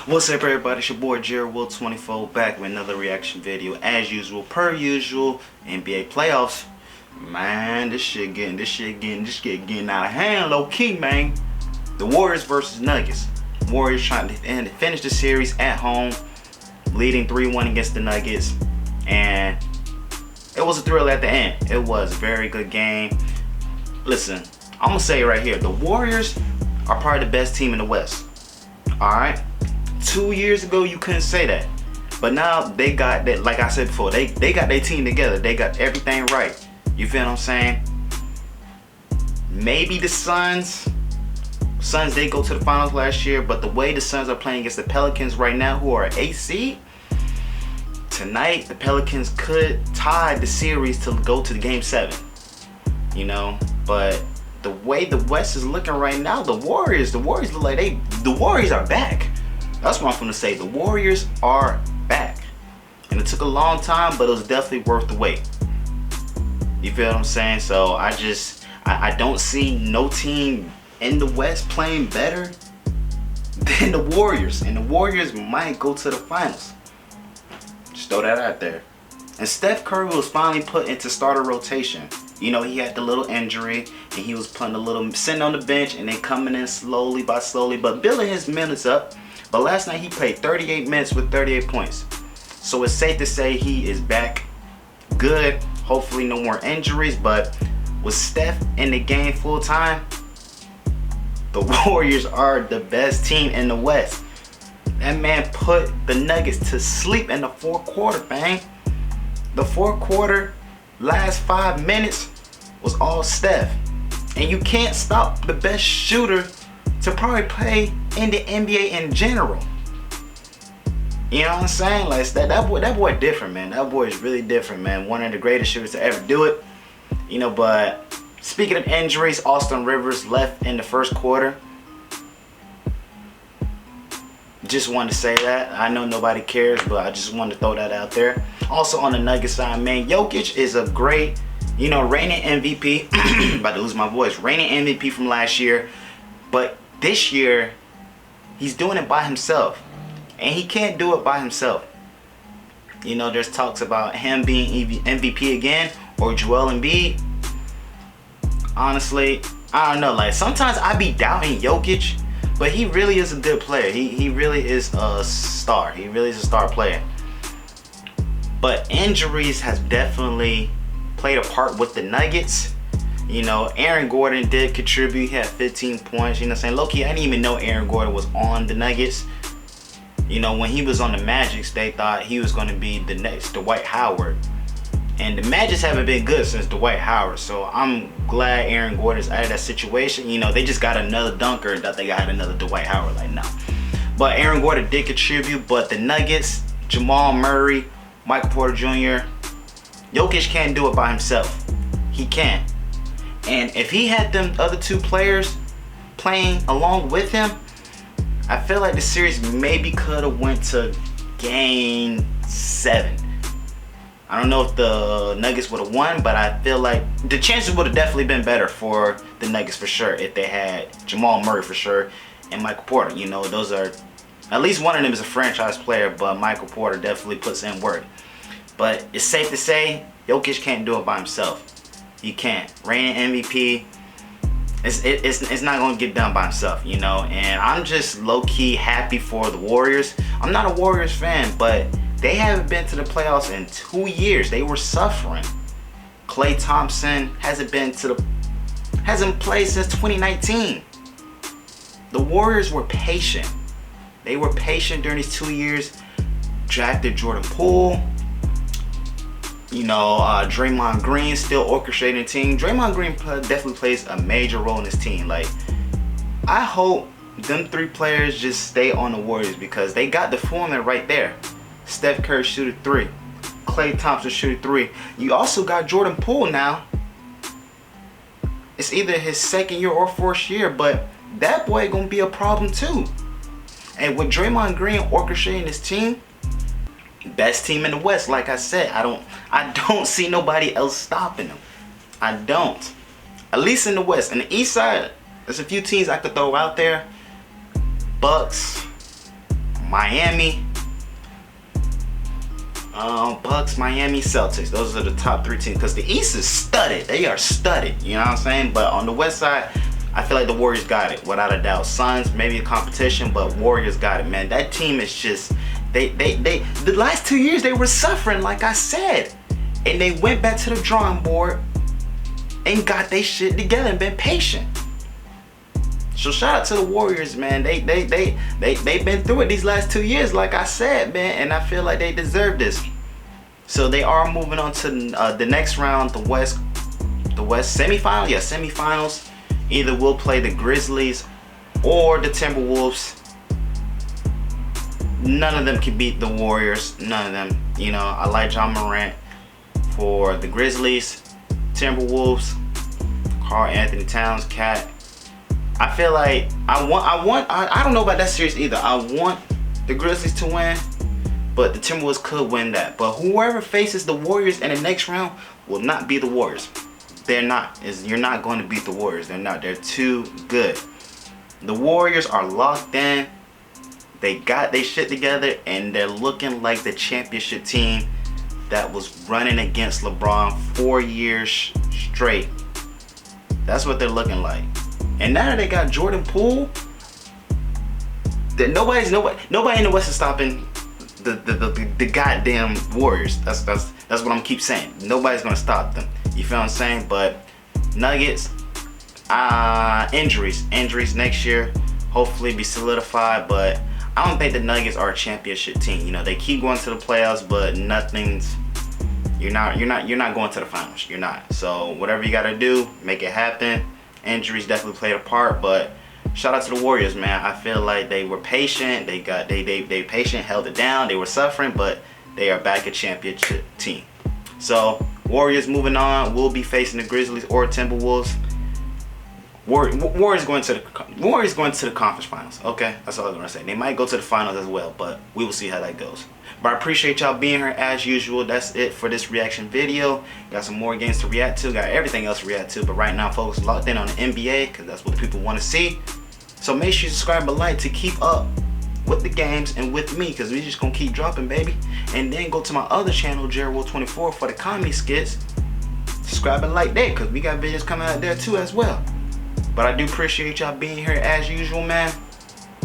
What's up, everybody? It's your boy Jared Will 24 back with another reaction video. As usual, per usual, NBA playoffs. Man, this shit getting out of hand, low key, man. The Warriors versus Nuggets. Warriors trying to finish the series at home, leading 3-1 against the Nuggets, and it was a thrill at the end. It was a very good game. Listen, I'm gonna say it right here: the Warriors are probably the best team in the West. All right. 2 years ago you couldn't say that, but now they got that. Like I said before, they got their team together. They got everything right. You feel what I'm saying? Maybe the Suns did go to the finals last year, but the way the Suns are playing against the Pelicans right now, who are AC, tonight the Pelicans could tie the series to go to the game 7. You know, but the way the West is looking right now, the Warriors look like the Warriors are back. That's what I'm gonna say. The Warriors are back. And it took a long time, but it was definitely worth the wait. You feel what I'm saying? So I don't see no team in the West playing better than the Warriors. And the Warriors might go to the finals. Just throw that out there. And Steph Curry was finally put into starter rotation. You know, he had the little injury and he was putting sitting on the bench and then coming in slowly, but building his minutes up. But last night he played 38 minutes with 38 points. So it's safe to say he is back good. Hopefully no more injuries. But with Steph in the game full time, the Warriors are the best team in the West. That man put the Nuggets to sleep in the fourth quarter, man. The fourth quarter, last 5 minutes was all Steph. And you can't stop the best shooter to probably play in the NBA in general. You know what I'm saying? Like that boy different, man. That boy is really different, man. One of the greatest shooters to ever do it. You know, but speaking of injuries, Austin Rivers left in the first quarter. Just wanted to say that. I know nobody cares, but I just wanted to throw that out there. Also on the Nuggets side, man, Jokic is a great, you know, reigning MVP. About to lose my voice. Reigning MVP from last year. But this year, he's doing it by himself. And he can't do it by himself. You know, there's talks about him being MVP again or Joel Embiid. Honestly, I don't know. Like, sometimes I be doubting Jokic, but he really is a good player. He really is a star. He really is a star player. But injuries has definitely played a part with the Nuggets. You know, Aaron Gordon did contribute. He had 15 points. You know what I'm saying? Low-key, I didn't even know Aaron Gordon was on the Nuggets. You know, when he was on the Magic, they thought he was going to be the next Dwight Howard. And the Magic haven't been good since Dwight Howard. So I'm glad Aaron Gordon's out of that situation. You know, they just got another dunker that they got another Dwight Howard. Like, no. But Aaron Gordon did contribute. But the Nuggets, Jamal Murray, Michael Porter Jr., Jokic can't do it by himself. He can't. And if he had them other two players playing along with him, I feel like the series maybe could have went to game 7. I don't know if the Nuggets would have won, but I feel like the chances would have definitely been better for the Nuggets for sure if they had Jamal Murray for sure and Michael Porter. You know, those are, at least one of them is a franchise player, but Michael Porter definitely puts in work. But it's safe to say Jokic can't do it by himself. He can't. Reigning MVP, it's not going to get done by himself, you know. And I'm just low-key happy for the Warriors. I'm not a Warriors fan, but they haven't been to the playoffs in 2 years. They were suffering. Klay Thompson hasn't played since 2019. The Warriors were patient. They were patient during these 2 years. Drafted Jordan Poole. You know, Draymond Green still orchestrating the team. Draymond Green definitely plays a major role in this team. Like, I hope them 3 players just stay on the Warriors because they got the formula right there. Steph Curry shooting 3. Klay Thompson shooting 3. You also got Jordan Poole now. It's either his 2nd year or 4th year, but that boy gonna be a problem too. And with Draymond Green orchestrating this team, best team in the West, like I said, I don't see nobody else stopping them. I don't. At least in the West. In the East side, there's a few teams I could throw out there. Bucks, Miami, Bucks, Miami, Celtics. Those are the top 3 teams because the East is studded. They are studded. You know what I'm saying? But on the West side, I feel like the Warriors got it without a doubt. Suns maybe a competition, but Warriors got it, man. That team is just the last 2 years they were suffering, like I said, and they went back to the drawing board and got their shit together and been patient. So shout out to the Warriors, man. They've been through it these last 2 years, like I said, man, and I feel like they deserve this. So they are moving on to the next round, the West semifinal. Yeah, semifinals. Either we'll play the Grizzlies or the Timberwolves. None of them can beat the Warriors. None of them. You know, I like John Morant for the Grizzlies, Timberwolves, Karl Anthony Towns, Cat. I feel like I don't know about that series either. I want the Grizzlies to win, but the Timberwolves could win that. But whoever faces the Warriors in the next round will not be the Warriors. They're not. You're not going to beat the Warriors. They're not. They're too good. The Warriors are locked in. They got their shit together, and they're looking like the championship team that was running against LeBron 4 years straight. That's what they're looking like. And now that they got Jordan Poole, that nobody in the West is stopping the goddamn Warriors. That's what I'm keep saying. Nobody's gonna stop them. You feel what I'm saying? But Nuggets, injuries next year, hopefully be solidified. But I don't think the Nuggets are a championship team. You know, they keep going to the playoffs, but you're not going to the finals. You're not. So whatever you gotta do, make it happen. Injuries definitely played a part, but shout out to the Warriors, man. I feel like they were patient. They patient, held it down. They were suffering, but they are back a championship team. So Warriors moving on. We'll be facing the Grizzlies or Timberwolves. Warriors going to the conference finals. Okay, that's all I'm gonna say. They might go to the finals as well, but we will see how that goes. But I appreciate y'all being here as usual. That's it for this reaction video. Got some more games to react to. Got everything else to react to. But right now, folks, locked in on the NBA because that's what the people want to see. So make sure you subscribe and like to keep up with the games and with me, because we just gonna keep dropping, baby. And then go to my other channel, JerryWorld24, for the comedy skits. Subscribe and like that, because we got videos coming out there too as well. But I do appreciate y'all being here as usual, man.